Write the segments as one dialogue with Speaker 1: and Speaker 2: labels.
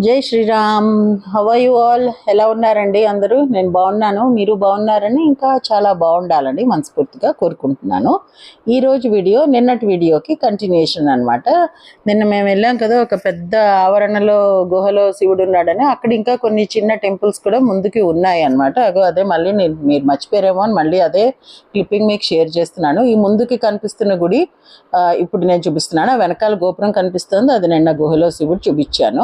Speaker 1: జై Shriram. How are you all? ఎలా ఉన్నారండి అందరూ? నేను బాగున్నాను, మీరు బాగున్నారని ఇంకా చాలా బాగుండాలని మనస్ఫూర్తిగా కోరుకుంటున్నాను. ఈరోజు వీడియో నిన్నటి వీడియోకి కంటిన్యూషన్ అనమాట. నిన్న మేము వెళ్ళాం కదా, ఒక పెద్ద ఆవరణలో గుహలో శివుడు ఉన్నాడని. అక్కడ ఇంకా కొన్ని చిన్న టెంపుల్స్ కూడా ముందుకి ఉన్నాయి అనమాట. అదే మళ్ళీ మీరు మర్చిపోయారేమో అని మళ్ళీ అదే క్లిప్పింగ్ మీకు షేర్ చేస్తున్నాను. ఈ ముందుకి కనిపిస్తున్న గుడి ఇప్పుడు నేను చూపిస్తున్నాను. వెనకాల గోపురం కనిపిస్తుంది, అది నిన్న గుహలో శివుడు చూపించాను.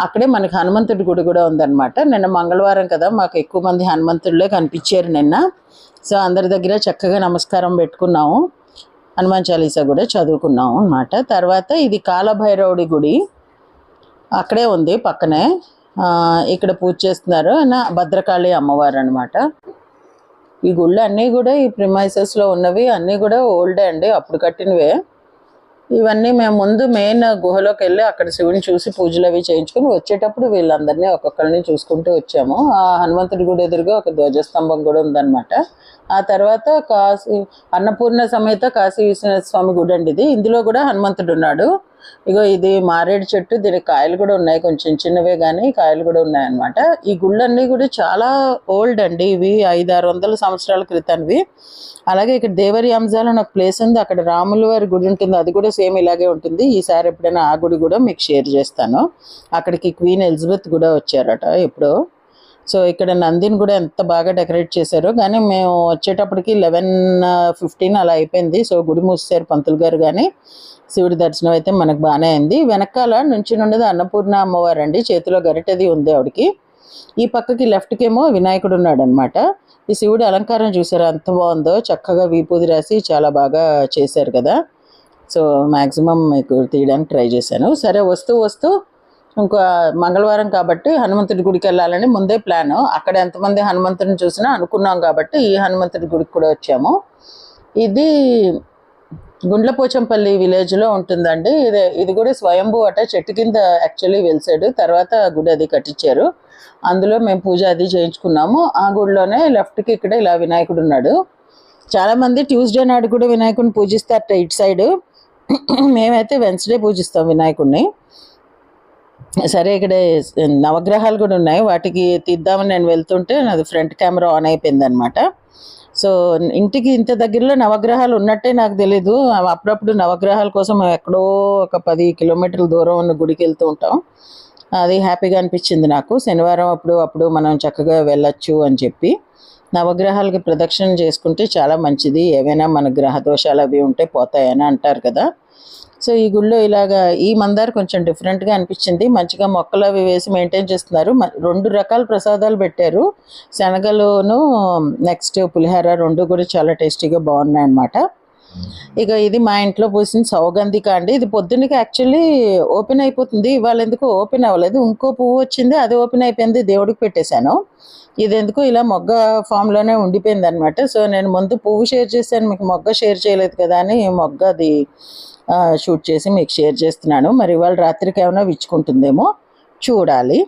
Speaker 1: అక్కడే మనకి హనుమంతుడి గుడి కూడా ఉందన్నమాట. నిన్న మంగళవారం కదా, మాకు ఎక్కువ మంది హనుమంతుడిలే కనిపించారు నిన్న. సో అందరి దగ్గర చక్కగా నమస్కారం పెట్టుకున్నాము, హనుమాన్ చాలీసా కూడా చదువుకున్నాము అన్నమాట. తర్వాత ఇది కాలభైరవుడి గుడి అక్కడే ఉంది పక్కనే. ఇక్కడ పూజ చేస్తున్నారు భద్రకాళి అమ్మవారు అనమాట. ఈ గుళ్ళు అన్నీ కూడా ఈ ప్రిమైసెస్లో ఉన్నవి అన్నీ కూడా ఓల్డే అండి, అప్పుడు కట్టినవే. ఇవన్నీ మేము ముందు మెయిన్ గుహలోకి వెళ్ళి అక్కడ శివుని చూసి పూజలు అవి చేయించుకుని వచ్చేటప్పుడు వీళ్ళందరినీ ఒక్కొక్కరిని చూసుకుంటూ వచ్చాము. ఆ హనుమంతుడి గుడి ఎదురుగా ఒక ధ్వజస్తంభం కూడా ఉందన్నమాట. ఆ తర్వాత అన్నపూర్ణ సమేత కాశీ విశ్వనాథ స్వామి గుడి అండి ఇది. ఇందులో కూడా హనుమంతుడు ఉన్నాడు. ఇగో ఇది మారేడు చెట్టు, దీనికి కాయలు కూడా ఉన్నాయి, కొంచెం చిన్నవే కానీ కాయలు కూడా ఉన్నాయన్నమాట. ఈ గుళ్ళన్నీ కూడా చాలా ఓల్డ్ అండి, ఇవి 500-600 సంవత్సరాల క్రితంవి. అలాగే ఇక్కడ దేవరి అంజాలు అని ఒక ప్లేస్ ఉంది, అక్కడ రాముల వారి గుడి ఉంటుంది, అది కూడా సేమ్ ఇలాగే ఉంటుంది. ఈసారి ఎప్పుడైనా ఆ గుడి కూడా మీకు షేర్ చేస్తాను. అక్కడికి క్వీన్ ఎలిజబెత్ కూడా వచ్చారట ఎప్పుడో. సో ఇక్కడ నందిని కూడా ఎంత బాగా డెకరేట్ చేశారో, కానీ మేము వచ్చేటప్పటికి 11:15 అలా అయిపోయింది. సో గుడి మూసేశారు పంతులు గారు, కానీ శివుడి దర్శనం అయితే మనకు బాగానే అయింది. వెనకాల నుంచి ఉండేది అన్నపూర్ణ అమ్మవారు అండి, చేతిలో గరిటెది ఉంది ఆవిడకి. ఈ పక్కకి లెఫ్ట్కేమో వినాయకుడు ఉన్నాడు అనమాట. ఈ శివుడి అలంకారం చూసారా ఎంత బాగుందో, చక్కగా వీపూది రాసి చాలా బాగా చేశారు కదా. సో మ్యాక్సిమం మీకు తీయడానికి ట్రై చేశాను. సరే వస్తూ ఇంకో మంగళవారం కాబట్టి హనుమంతుడి గుడికి వెళ్ళాలని ముందే ప్లాను. అక్కడ ఎంతమంది హనుమంతుడిని చూసినా అనుకున్నాం కాబట్టి ఈ హనుమంతుడి గుడికి కూడా వచ్చాము. ఇది గుండ్లపోచంపల్లి విలేజ్లో ఉంటుందండి. ఇది కూడా స్వయంభూ అట, చెట్టు కింద యాక్చువల్లీ వెలిసాడు, తర్వాత గుడి అది కట్టించారు. అందులో మేము పూజ అది చేయించుకున్నాము. ఆ గుడిలోనే లెఫ్ట్కి ఇక్కడ ఇలా వినాయకుడు ఉన్నాడు. చాలామంది ట్యూస్డే నాడు కూడా వినాయకుడిని పూజిస్తారట ఇటు సైడు. మేమైతే వెన్స్డే పూజిస్తాం వినాయకుడిని. సరే ఇక్కడ నవగ్రహాలు కూడా ఉన్నాయి, వాటికి తీద్దామని నేను వెళ్తుంటే నాది ఫ్రంట్ కెమెరా ఆన్ అయిపోయింది అనమాట. సో ఇంటికి ఇంత దగ్గరలో నవగ్రహాలు ఉన్నట్టే నాకు తెలీదు. అప్పుడప్పుడు నవగ్రహాల కోసం ఎక్కడో ఒక 10 కిలోమీటర్ల దూరం ఉన్న గుడికి వెళ్తూ ఉంటాం. అది హ్యాపీగా అనిపించింది నాకు. శనివారం అప్పుడు మనం చక్కగా వెళ్ళొచ్చు అని చెప్పి. నవగ్రహాలకి ప్రదక్షిణ చేసుకుంటే చాలా మంచిది, ఏవైనా మన గ్రహ దోషాలు అవి ఉంటే పోతాయని అంటారు కదా. సో ఈ గుళ్ళో ఇలాగా ఈ మందారు కొంచెం డిఫరెంట్గా అనిపించింది. మంచిగా మొక్కలు అవి వేసి మెయింటైన్ చేస్తున్నారు. 2 రకాల ప్రసాదాలు పెట్టారు, శనగలును నెక్స్ట్ పులిహార, 2 కూడా చాలా టేస్టీగా బాగున్నాయి అన్నమాట. ఇక ఇది మా ఇంట్లో పూసిన సౌగంధిక అండి. ఇది పొద్దున్నకి యాక్చువల్లీ ఓపెన్ అయిపోతుంది, ఇవాళ ఎందుకు ఓపెన్ అవ్వలేదు. ఇంకో పువ్వు వచ్చింది, అది ఓపెన్ అయిపోయింది, దేవుడికి పెట్టేశాను. ఇది ఎందుకు ఇలా మొగ్గ ఫామ్లోనే ఉండిపోయింది అనమాట. సో నేను ముందు పువ్వు షేర్ చేశాను, మీకు మొగ్గ షేర్ చేయలేదు కదా అని మొగ్గ అది షూట్ చేసి మీకు షేర్ చేస్తున్నాను. మరి ఇవాళ రాత్రికి ఏమైనా విచ్చుకుంటుందేమో చూడాలి.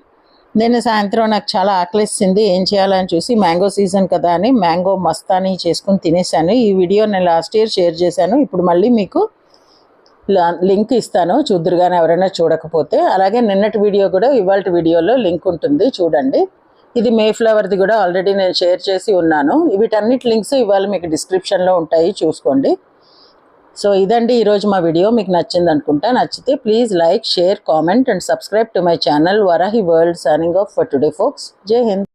Speaker 1: నేను సాయంత్రం నాకు చాలా ఆకలిస్తుంది, ఏం చేయాలని చూసి మ్యాంగో సీజన్ కదా అని మ్యాంగో మస్తానీ చేసుకుని తినేసాను. ఈ వీడియో నేను లాస్ట్ ఇయర్ షేర్ చేశాను, ఇప్పుడు మళ్ళీ మీకు లింక్ ఇస్తాను, చూద్దరు కానీ ఎవరైనా చూడకపోతే. అలాగే నిన్నటి వీడియో కూడా ఇవాళ వీడియోలో లింక్ ఉంటుంది, చూడండి. ఇది మే ఫ్లవర్ది కూడా ఆల్రెడీ నేను షేర్ చేసి ఉన్నాను. వీటన్నిటి లింక్స్ ఇవాళ మీకు డిస్క్రిప్షన్లో ఉంటాయి, చూసుకోండి. సో ఇదండి ఈరోజు మా వీడియో. మీకు నచ్చింది అనుకుంటా. నచ్చితే please like, share, comment and subscribe to my channel Varahi world. Signing off for today folks. Jai Hind.